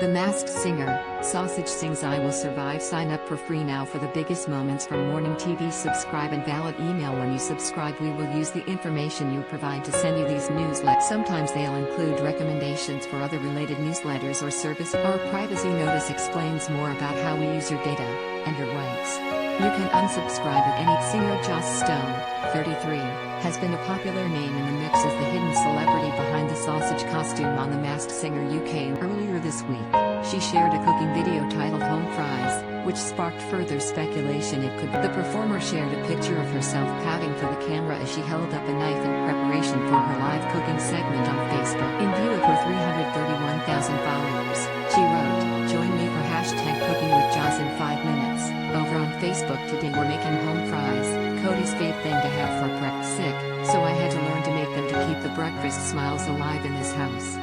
The Masked Singer, Sausage sings I Will Survive. Sign up for free now for the biggest moments from morning TV. Subscribe and valid email. When you subscribe, we will use the information you provide to send you these newsletters. Sometimes they'll include recommendations for other related newsletters or service. Our privacy notice explains more about how we use your data and your rights. You can unsubscribe at any. Singer Joss Stone, 33, has been a popular name in the mix as the hidden celebrity behind the sausage costume on The Masked Singer UK. Earlier this week, she shared a cooking video titled Home Fries, which sparked further speculation it could be. The performer shared a picture of herself pouting for the camera as she held up a knife in preparation for her live cooking segment on Facebook. In view of her 331,000 followers, she wrote, "Join me for #CookingWithJoss in 5 minutes. Over on Facebook today we're making home fries, Cody's fave thing to have for prep. Sick, so I had to learn to make them to keep the breakfast smiles alive in this house."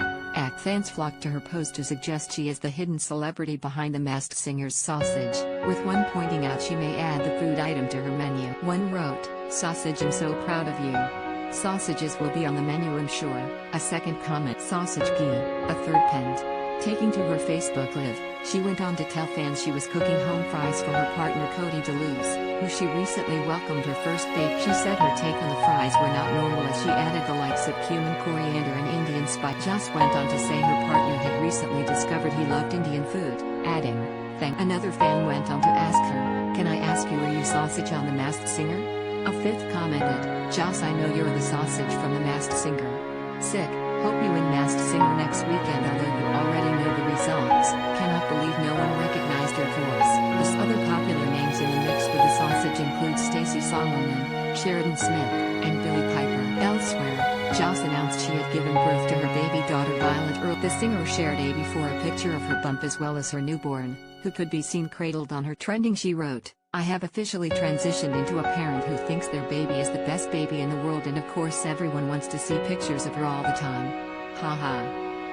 Fans flocked to her post to suggest she is the hidden celebrity behind The Masked Singer's sausage, with one pointing out she may add the food item to her menu. One wrote, "Sausage, I'm so proud of you. Sausages will be on the menu, I'm sure." A second comment, "Sausage ghee." A third penned, taking to her Facebook Live, she went on to tell fans she was cooking home fries for her partner Cody DeLuz, who she recently welcomed her first baby. She said her take on the fries were not normal as she added the likes of cumin, coriander and Indian spice. Joss went on to say her partner had recently discovered he loved Indian food, adding, "Thank." Another fan went on to ask her, "Can I ask you, are you sausage on The Masked Singer?" A fifth commented, "Joss, I know you're the sausage from The Masked Singer. Sick. Hope you win Masked Singer next weekend, although you already know the results. Cannot believe no one recognized your voice." The other popular names in the mix for the sausage include Stacey Solomon, Sheridan Smith, and Billie Piper. Elsewhere, Joss announced she had given birth to her baby daughter Violet Earl. The singer shared a before a picture of her bump as well as her newborn, who could be seen cradled on her. Trending, she wrote, "I have officially transitioned into a parent who thinks their baby is the best baby in the world, and of course everyone wants to see pictures of her all the time. Haha.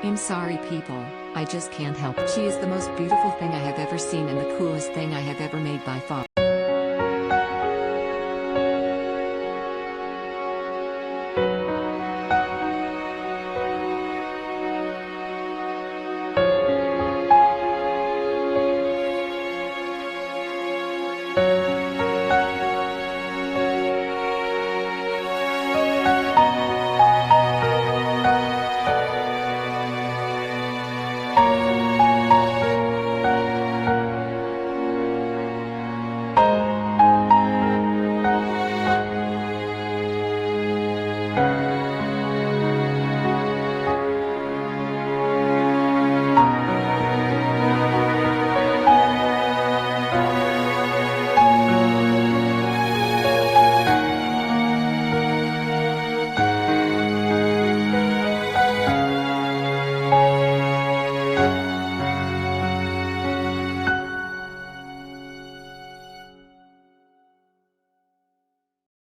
I'm sorry people, I just can't help it. She is the most beautiful thing I have ever seen and the coolest thing I have ever made by far."